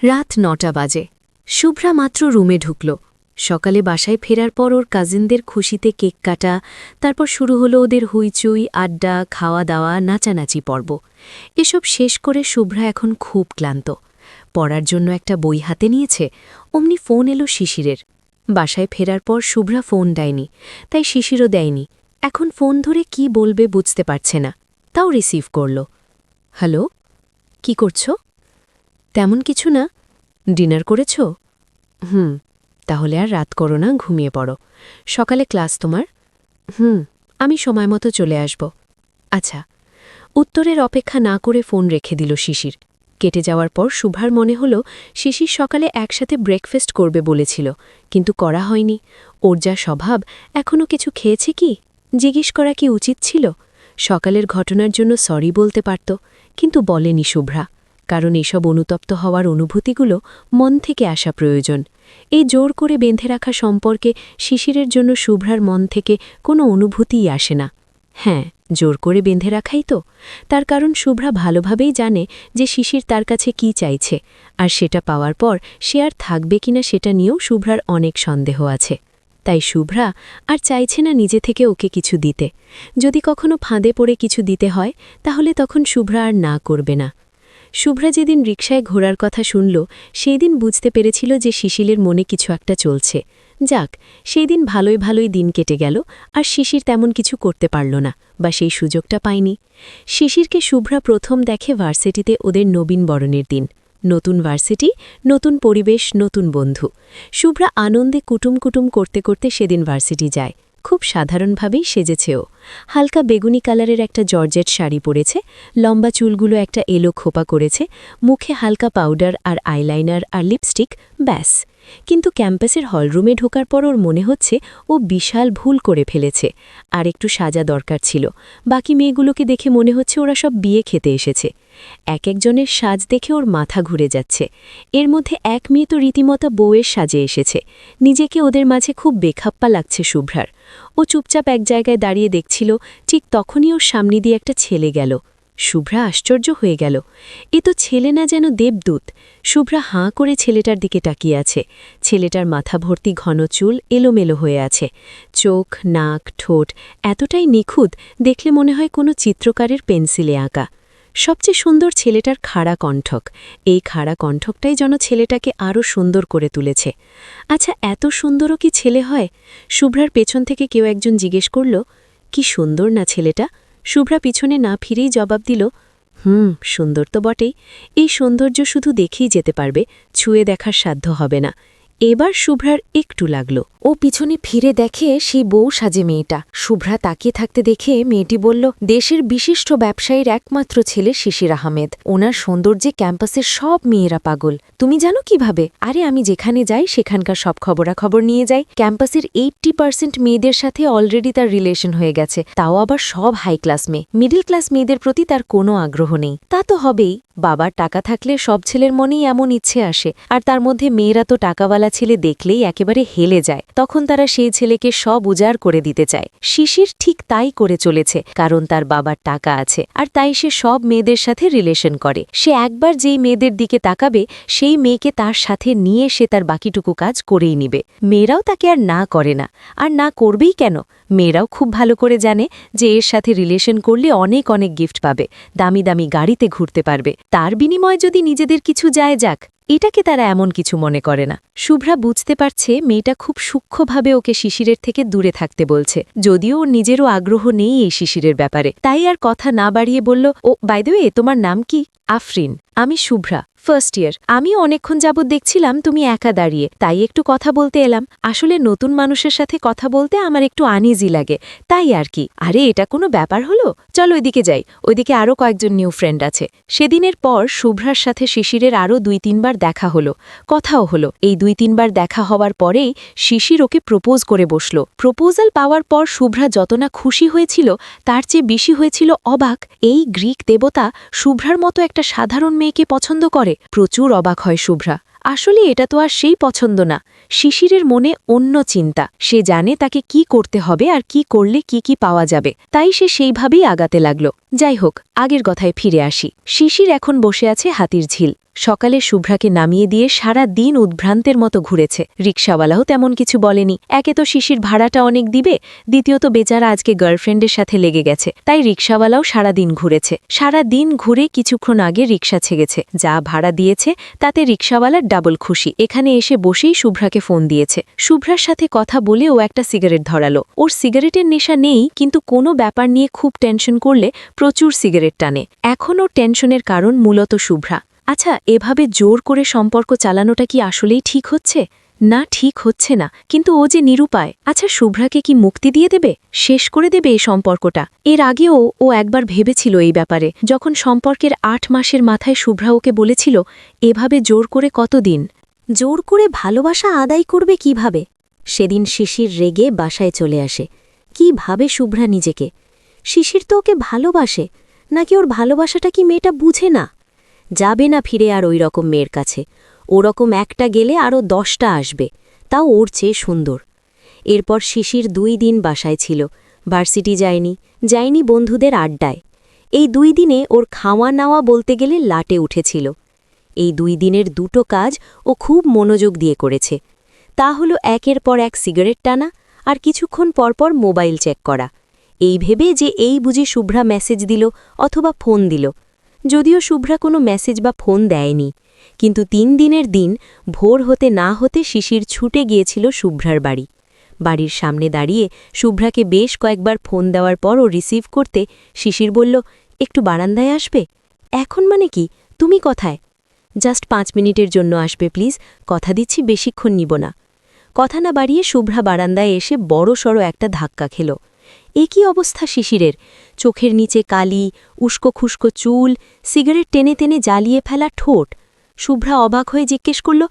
রাত ৯টা বাজে। শুভ্রা মাত্র রুমে ঢুকল। সকালে বাসায় ফেরার পর ওর কাজিনদের খুশিতে কেক কাটা, তারপর শুরু হলো ওদের হুইচুই, আড্ডা, খাওয়া দাওয়া, নাচানাচি পর্ব। এসব শেষ করে শুভ্রা এখন খুব ক্লান্ত। পড়ার জন্য একটা বই হাতে নিয়েছে, অমনি ফোন এলো শিশিরের। বাসায় ফেরার পর শুভ্রা ফোন দেয়নি, তাই শিশিরও দেয়নি। এখন ফোন ধরে কি বলবে বুঝতে পারছে না, তাও রিসিভ করল। হ্যালো, কি করছো? তেমন কিছু না। ডিনার করেছ? তাহলে আর রাত করো না, ঘুমিয়ে পড়ো। সকালে ক্লাস তোমার? আমি সময় মতো চলে আসব। আচ্ছা। উত্তরের অপেক্ষা না করে ফোন রেখে দিল শিশির। কেটে যাওয়ার পর শুভার মনে হল শিশির সকালে একসাথে ব্রেকফাস্ট করবে বলেছিল, কিন্তু করা হয়নি। ওর যা স্বভাব, এখনও কিছু খেয়েছে কি? জিজ্ঞেস করা কি উচিত ছিল? সকালের ঘটনার জন্য সরি বলতে পারত, কিন্তু বলেনি শুভ্রা। কারণ এসব অনুতপ্ত হওয়ার অনুভূতিগুলো মন থেকে আসা প্রয়োজন। এই জোর করে বেঁধে রাখা সম্পর্কে শিশিরের জন্য শুভ্রার মন থেকে কোনো অনুভূতিই আসে না। হ্যাঁ, জোর করে বেঁধে রাখাই তো। তার কারণ শুভ্রা ভালোভাবেই জানে যে শিশির তার কাছে কি চাইছে, আর সেটা পাওয়ার পর সে আর থাকবে কিনা সেটা নিয়েও শুভ্রার অনেক সন্দেহ আছে। তাই শুভ্রা আর চাইছে না নিজে থেকে ওকে কিছু দিতে। যদি কখনো ফাঁদে পড়ে কিছু দিতে হয়, তাহলে তখন শুভ্রা আর না করবে না। শুভ্রা যেদিন রিকশায় ঘোরার কথা শুনল, সেই দিন বুঝতে পেরেছিল যে শিশিরের মনে কিছু একটা চলছে। যাক, সেই দিন ভালোই ভালোই দিন কেটে গেল, আর শিশির তেমন কিছু করতে পারল না, বা সেই সুযোগটা পায়নি। শিশিরকে শুভ্রা প্রথম দেখে ভার্সিটিতে ওদের নবীন বরণের দিন। নতুন ভার্সিটি, নতুন পরিবেশ, নতুন বন্ধু। শুভ্রা আনন্দে কুটুম কুটুম করতে করতে সেদিন ভার্সিটি যায়। খুব সাধারণভাবেই সেজেছেও। হালকা বেগুনি কালারের একটা জর্জেট শাড়ি পরেছে, লম্বা চুলগুলো একটা এলো খোপা করেছে, মুখে হালকা পাউডার আর আইলাইনার আর লিপস্টিক, ব্যাস। কিন্তু ক্যাম্পাসের হলরুমে ঢোকার পর ওর মনে হচ্ছে ও বিশাল ভুল করে ফেলেছে। আর একটু সাজা দরকার ছিল। বাকি মেয়েগুলোকে দেখে মনে হচ্ছে ওরা সব বিয়ে খেতে এসেছে। এক একজনের সাজ দেখে ওর মাথা ঘুরে যাচ্ছে। এর মধ্যে এক মেয়ে তো রীতিমতো বউয়ের সাজে এসেছে। নিজেকে ওদের মাঝে খুব বেখাপ্পা লাগছে শুভ্রার। ও চুপচাপ এক জায়গায় দাঁড়িয়ে দেখছিল, ঠিক তখনই ওর সামনে দিয়ে একটা ছেলে গেল। শুভ্রা আশ্চর্য হয়ে গেল। এ তো ছেলে না, যেন দেবদূত। শুভ্রা হাঁ করে ছেলেটার দিকে তাকিয়ে আছে। ছেলেটার মাথা ভর্তি ঘন চুল এলোমেলো হয়ে আছে। চোখ, নাক, ঠোঁট এতটাই নিখুঁত, দেখলে মনে হয় কোনো চিত্রকারের পেন্সিলে আঁকা। সবচেয়ে সুন্দর ছেলেটার খাড়া কণ্ঠক। এই খাড়া কণ্ঠকটাই যেন ছেলেটাকে আরও সুন্দর করে তুলেছে। আচ্ছা, এত সুন্দরও কি ছেলে হয়? শুভ্রার পেছন থেকে কেউ একজন জিজ্ঞেস করল, কি সুন্দর না ছেলেটা? শুভ্রা পিছনে না ফিরেই জবাব দিল, সুন্দর তো বটেই। এই সৌন্দর্য শুধু দেখেই যেতে পারবে, ছুঁয়ে দেখার সাধ্য হবে না। এবার শুভ্রার একটু লাগল। ও পিছনে ফিরে দেখে সেই বউ সাজে মেয়েটা। শুভ্রা তাকিয়ে থাকতে দেখে মেয়েটি বলল, দেশের বিশিষ্ট ব্যবসায়ীর একমাত্র ছেলে শিশির আহমেদ। ওনার সৌন্দর্যে ক্যাম্পাসের সব মেয়েরা পাগল। তুমি জানো কিভাবে? আরে, আমি যেখানে যাই সেখানকার সব খবরাখবর নিয়ে যাই। ক্যাম্পাসের 80% মেয়েদের সাথে অলরেডি তার রিলেশন হয়ে গেছে, তাও আবার সব হাই ক্লাস মেয়ে। মিডল ক্লাস মেয়েদের প্রতি তার কোনো আগ্রহ নেই। তা তো হবেই, বাবার টাকা থাকলে সব ছেলের মনেই এমন ইচ্ছে আসে। আর তার মধ্যে মেয়েরা তো টাকাওয়ালা ছেলে দেখলেই একেবারে হেলে যায়, তখন তারা সেই ছেলেকে সব উজাড় করে দিতে চায়। শিশির ঠিক তাই করে চলেছে, কারণ তার বাবার টাকা আছে, আর তাই সে সব মেয়েদের সাথে রিলেশন করে। সে একবার যেই মেয়েদের দিকে তাকাবে, সেই মেয়েকে তার সাথে নিয়ে সে তার বাকিটুকু কাজ করেই নিবে। মেয়েরাও তাকে আর না করে না, আর না করবেই কেন? মেয়েরাও খুব ভালো করে জানে যে এর সাথে রিলেশন করলে অনেক অনেক গিফট পাবে, দামি দামি গাড়িতে ঘুরতে পারবে। তার বিনিময়ে যদি নিজেদের কিছু যায় যাক, এটাকে তারা এমন কিছু মনে করে না। শুভ্রা বুঝতে পারছে মেয়েটা খুব সূক্ষ্মভাবে ওকে শিশিরের থেকে দূরে থাকতে বলছে, যদিও ওর নিজেরও আগ্রহ নেই এই শিশিরের ব্যাপারে। তাই আর কথা না বাড়িয়ে বলল, ও বাই দ্য ওয়ে, তোমার নাম কি? আফরিন। আমি শুভ্রা, ফার্স্ট ইয়ার। আমিও অনেকক্ষণ যাবৎ দেখছিলাম তুমি একা দাঁড়িয়ে, তাই একটু কথা বলতে এলাম। আসলে নতুন মানুষের সাথে কথা বলতে আমার একটু আনইজি লাগে, তাই আর কি। আরে, এটা কোনো ব্যাপার হলো? চলো ওইদিকে যাই, ওইদিকে আরও কয়েকজন নিউ ফ্রেন্ড আছে। সেদিনের পর শুভ্রার সাথে শিশিরের আরও 2-3 বার দেখা হলো, কথাও হলো। এই 2-3 বার দেখা হওয়ার পরেই শিশির ওকে প্রপোজ করে বসল। প্রপোজাল পাওয়ার পর শুভ্রা যত না খুশি হয়েছিল, তার চেয়ে বেশি হয়েছিল অবাক। এই গ্রিক দেবতা শুভ্রার মতো একটা সাধারণ মেয়েকে পছন্দ করে। প্রচুর অবাক হয় শুভ্রা। আসলে এটা তো আর সেই পছন্দ না। শিশিরের মনে অন্য চিন্তা। সে জানে তাকে কি করতে হবে আর কি করলে কি কি পাওয়া যাবে, তাই সে সেইভাবেই আগাতে লাগল। যাই হোক, আগের কথায় ফিরে আসি। শিশির এখন বসে আছে হাতির ঝিল। সকালে শুভ্রাকে নামিয়ে দিয়ে সারা দিন উদ্ভ্রান্তের মতো ঘুরেছে। রিকশাওয়ালাও তেমন কিছু বলেনি। একে তো শিশির ভাড়াটা অনেক দিবে, দ্বিতীয়ত বেচারা আজকে গার্লফ্রেন্ডের সাথে লেগে গেছে, তাই রিকশাওয়ালাও সারা দিন ঘুরেছে। সারা দিন ঘুরে কিছুক্ষণ আগে রিকশা ছেগেছে, যা ভাড়া দিয়েছে তাতে রিকশাওয়ালার ডাবল খুশি। এখানে এসে বসেই শুভ্রাকে ফোন দিয়েছে। শুভ্রার সাথে কথা বলে ও একটা সিগারেট ধরালো। ওর সিগারেটের নেশা নেই, কিন্তু কোনো ব্যাপার নিয়ে খুব টেনশন করলে প্রচুর সিগারেট টানে। এখন ওর টেনশনের কারণ মূলত শুভ্রা। আচ্ছা, এভাবে জোর করে সম্পর্ক চালানোটা কি আসলেই ঠিক হচ্ছে? না, ঠিক হচ্ছে না, কিন্তু ও যে নিরুপায়। আচ্ছা, শুভ্রাকে কি মুক্তি দিয়ে দেবে, শেষ করে দেবে এই সম্পর্কটা? এর আগেও ও একবার ভেবেছিল এই ব্যাপারে, যখন সম্পর্কের ৮ মাসের মাথায় শুভ্রা ওকে বলেছিল, এভাবে জোর করে কতদিন? জোর করে ভালোবাসা আদায় করবে কিভাবে? সেদিন শিশির রেগে বাসায় চলে আসে। কি ভাবে শুভ্রা নিজেকে? শিশির তো ওকে ভালোবাসে, নাকি ওর ভালোবাসাটা কি মেয়েটা বুঝে না? যাবে না ফিরে আর ওই রকম মেয়ের কাছে। ওরকম একটা গেলে আরও 10টা আসবে, তাও ওর চেয়ে সুন্দর। এরপর শিশির 2 দিন বাসায় ছিল, ভার্সিটি যায়নি বন্ধুদের আড্ডায়। এই 2 দিনে ওর খাওয়া নাওয়া বলতে গেলে লাটে উঠেছিল। এই 2 দিনের দুটো কাজ ও খুব মনোযোগ দিয়ে করেছে। তা হলো একের পর এক সিগারেট টানা আর কিছুক্ষণ পরপর মোবাইল চেক করা, এই ভেবে যে এই বুঝি শুভ্রা মেসেজ দিল অথবা ফোন দিল। যদিও শুভ্রা কোনো মেসেজ বা ফোন দেয়নি, কিন্তু 3 দিনের দিন ভোর হতে না হতে শিশির ছুটে গিয়েছিল শুভ্রার বাড়ি। বাড়ির সামনে দাঁড়িয়ে শুভ্রাকে বেশ কয়েকবার ফোন দেওয়ার পরও রিসিভ করতে শিশির বলল, একটু বারান্দায় আসবে? এখন মানে কি, তুমি কোথায়? জাস্ট 5 মিনিটের জন্য আসবে প্লিজ, কথা দিচ্ছি বেশিক্ষণ নিব না। কথা না বাড়িয়ে শুভ্রা বারান্দায় এসে বড়সড় একটা ধাক্কা খেল। এ কী অবস্থা শিশিরের? চোখের নিচে কালি, উস্কো খুস্কো চুল, সিগারেট টেনে টেনে জ্বালিয়ে ফেলা ঠোঁট। শুভ্রা অবাক হয়ে জিজ্ঞেস করল,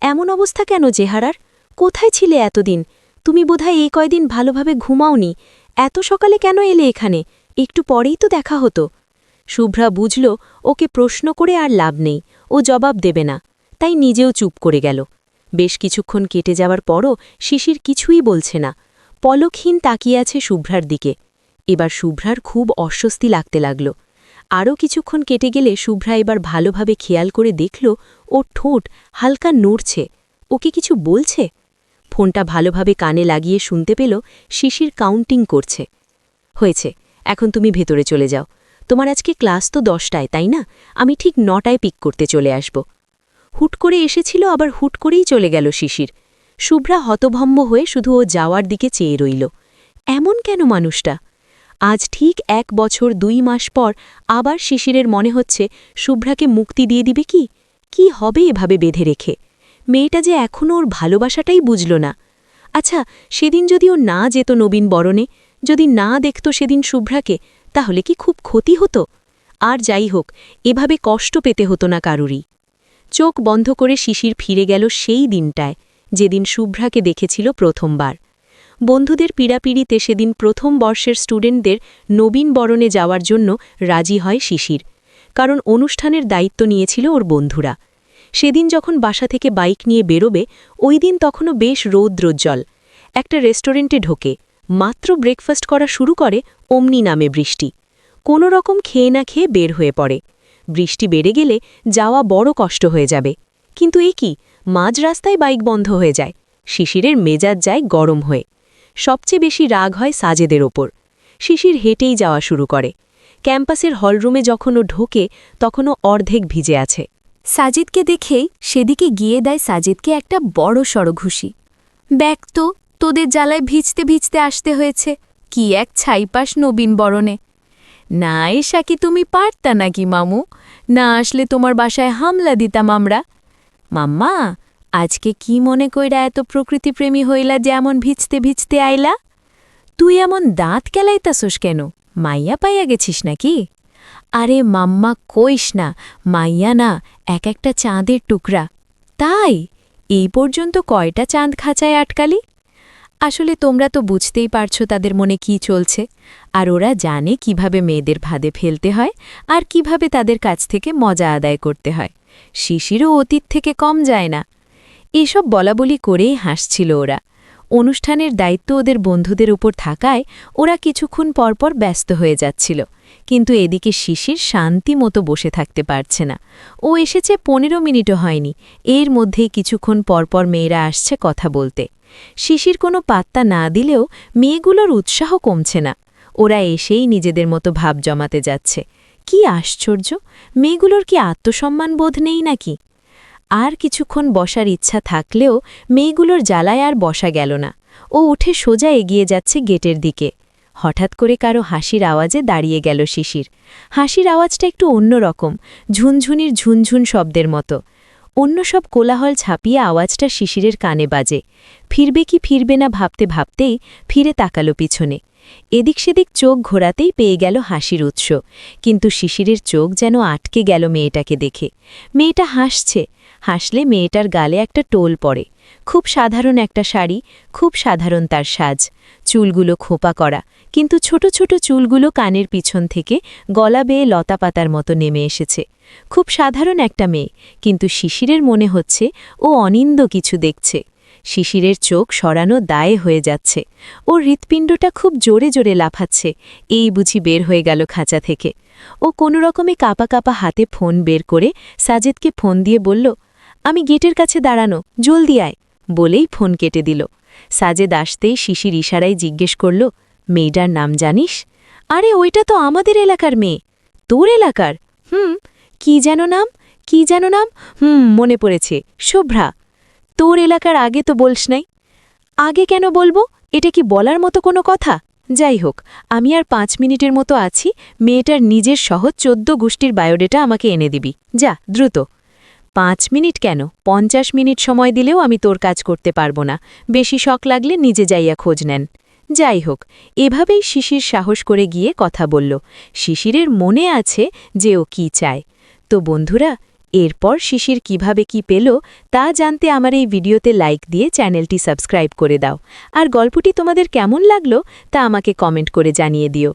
এমন অবস্থা কেন চেহারার? কোথায় ছিলে এতদিন? তুমি বোধহয় এই কয়দিন ভালোভাবে ঘুমাওনি। এত সকালে কেন এলে এখানে? একটু পরেই তো দেখা হতো। শুভ্রা বুঝল ওকে প্রশ্ন করে আর লাভ নেই, ও জবাব দেবে না, তাই নিজেও চুপ করে গেল। বেশ কিছুক্ষণ কেটে যাওয়ার পরও শিশির কিছুই বলছে না, পলকহীন তাকিয়ে আছে শুভ্রার দিকে। এবার শুভ্রার খুব অস্বস্তি লাগতে লাগল। আরও কিছুক্ষণ কেটে গেলে শুভ্রা এবার ভালোভাবে খেয়াল করে দেখল ওর ঠোঁট হালকা নড়ছে। ওকে কিছু বলছে? ফোনটা ভালোভাবে কানে লাগিয়ে শুনতে পেল শিশির কাউন্টিং করছে। হয়েছে, এখন তুমি ভেতরে চলে যাও। তোমার আজকে ক্লাস তো 10টায়, তাই না? আমি ঠিক 9টায় পিক করতে চলে আসব। হুট করে এসেছিল, আবার হুট করেই চলে গেল শিশির। শুভ্রা হতভম্ব হয়ে শুধু ও যাওয়ার দিকে চেয়ে রইল। এমন কেন মানুষটা? আজ ঠিক 1 বছর 2 মাস পর আবার শিশিরের মনে হচ্ছে শুভ্রাকে মুক্তি দিয়ে দিবে কি? কি হবে এভাবে বেঁধে রেখে? মেয়েটা যে এখনও ওর ভালোবাসাটাই বুঝল না। আচ্ছা, সেদিন যদি ও না যেত নবীন বরণে, যদি না দেখত সেদিন শুভ্রাকে, তাহলে কি খুব ক্ষতি হতো? আর যাই হোক, এভাবে কষ্ট পেতে হতো না কারুরই। চোখ বন্ধ করে শিশির ফিরে গেল সেই দিনটায়, যেদিন শুভ্রাকে দেখেছিল প্রথমবার। বন্ধুদের পীড়াপিড়িতে সেদিন প্রথম বর্ষের স্টুডেন্টদের নবীন বরণে যাওয়ার জন্য রাজি হয় শিশির, কারণ অনুষ্ঠানের দায়িত্ব নিয়েছিল ওর বন্ধুরা। সেদিন যখন বাসা থেকে বাইক নিয়ে বেরোবে, ওই দিন তখনও বেশ রৌদ্রোজ্জ্বল। একটা রেস্টুরেন্টে ঢোকে, মাত্র ব্রেকফাস্ট করা শুরু করে, অমনি নামে বৃষ্টি। কোনো রকম খেয়ে না খেয়ে বের হয়ে পড়ে। বৃষ্টি বেড়ে গেলে যাওয়া বড় কষ্ট হয়ে যাবে, কিন্তু এ কি, মাঝ রাস্তায় বাইক বন্ধ হয়ে যায়। শিশিরের মেজাজ যায় গরম হয়ে। সবচেয়ে বেশি রাগ হয় সাজেদের ওপর। শিশির হেঁটেই যাওয়া শুরু করে। ক্যাম্পাসের হলরুমে যখন ও ঢোকে, তখনও অর্ধেক ভিজে আছে। সাজিদকে দেখেই সেদিকে গিয়ে দেয় সাজিদকে একটা বড় সড় ঘুষি। ব্যাগ তো, তোদের জ্বালায় ভিজতে ভিজতে আসতে হয়েছে। কি এক ছাইপাস নবীন বরণে। না এসা কি তুমি পারতা নাকি মামু? না আসলে তোমার বাসায় হামলা দিতাম আমরা। মাম্মা, আজকে কি মনে কইরা এত প্রকৃতিপ্রেমী হইলা যে এমন ভিজতে ভিজতে আইলা? তুই এমন দাঁত কেলাইতাছস কেন? মাইয়া পাইয়া গেছিস নাকি? আরে মাম্মা কইস না, মাইয়া না, এক একটা চাঁদের টুকরা। তাই এই পর্যন্ত কয়টা চাঁদ খাঁচায় আটকালি? আসলে তোমরা তো বুঝতেই পারছো তাদের মনে কি চলছে, আর ওরা জানে কিভাবে মেয়েদের ভাদে ফেলতে হয় আর কিভাবে তাদের কাছ থেকে মজা আদায় করতে হয়। শিশিরও অতীত থেকে কম যায় না। এসব বলাবলি করেই হাসছিল ওরা। অনুষ্ঠানের দায়িত্ব ওদের বন্ধুদের উপর থাকায় ওরা কিছুক্ষণ পরপর ব্যস্ত হয়ে যাচ্ছিল, কিন্তু এদিকে শিশির শান্তি মতো বসে থাকতে পারছে না। ও এসেছে 15 মিনিটও হয়নি, এর মধ্যেই কিছুক্ষণ পরপর মেয়েরা আসছে কথা বলতে। শিশির কোনো পাত্তা না দিলেও মেয়েগুলোর উৎসাহ কমছে না। ওরা এসেই নিজেদের মতো ভাব জমাতে যাচ্ছে। কি আশ্চর্য, মেয়েগুলোর কি আত্মসম্মান বোধ নেই নাকি? আর কিছুক্ষণ বসার ইচ্ছা থাকলেও মেয়েগুলোর জ্বালায় আর বসা গেল না। ও উঠে সোজা এগিয়ে যাচ্ছে গেটের দিকে। হঠাৎ করে কারো হাসির আওয়াজে দাঁড়িয়ে গেল শিশির। হাসির আওয়াজটা একটু অন্যরকম, ঝুনঝুনির ঝুনঝুন শব্দের মতো। অন্য সব কোলাহল ছাপিয়ে আওয়াজটা শিশিরের কানে বাজে। ফিরবে কি ফিরবে না ভাবতে ভাবতেই ফিরে তাকালো পিছনে। এদিক সেদিক চোখ ঘোরাতেই পেয়ে গেল হাসির উৎস, কিন্তু শিশিরের চোখ যেন আটকে গেল মেয়েটাকে দেখে। মেয়েটা হাসছে, হাসলে মেয়েটার গালে একটা টোল পড়ে। খুব সাধারণ একটা শাড়ি, খুব সাধারণ তার সাজ, চুলগুলো খোপা করা, কিন্তু ছোট ছোট চুলগুলো কানের পিছন থেকে গলা বেয়ে লতাপাতার মতো নেমে এসেছে। খুব সাধারণ একটা মেয়ে, কিন্তু শিশিরের মনে হচ্ছে ও অনিন্দ কিছু দেখছে। শিশিরের চোখ সরানো দায়ে হয়ে যাচ্ছে। ওর হৃৎপিণ্ডটা খুব জোরে জোরে লাফাচ্ছে। এই বুঝি বের হয়ে গেল খাঁচা থেকে। ও কোনোরকমে কাঁপা কাঁপা হাতে ফোন বের করে সাজেদকে ফোন দিয়ে বলল, আমি গেটের কাছে দাঁড়ানো, জলদি আয়, বলেই ফোন কেটে দিল। সাজেদ আসতেই শিশির ইশারায় জিজ্ঞেস করল, মেয়েটার নাম জানিস? আরে ওইটা তো আমাদের এলাকার মেয়ে। তোর এলাকার? কি যেন নাম, কি যেন নাম? মনে পড়েছে, শুভ্রা। তোর এলাকার আগে তো বলস নাই। আগে কেন বলবো? এটা কি বলার মতো কোনো কথা? যাই হোক, আমি আর 5 মিনিটের মতো আছি। মেয়েটার নিজের সহ 14 গোষ্ঠীর বায়োডেটা আমাকে এনে দিবি, যা দ্রুত। 5 মিনিট কেন, 50 মিনিট সময় দিলেও আমি তোর কাজ করতে পারবো না। বেশি শখ লাগলে নিজে যাইয়া খোঁজ নেন। যাই হোক, এভাবেই শিশির সাহস করে গিয়ে কথা বলল। শিশিরের মনে আছে যে ও কি চায়। তো বন্ধুরা, এরপর শিশির কিভাবে কি পেল তা জানতে আমার এই ভিডিওতে লাইক দিয়ে চ্যানেলটি সাবস্ক্রাইব করে দাও। আর গল্পটি তোমাদের কেমন লাগলো তা আমাকে কমেন্ট করে জানিয়ে দিও।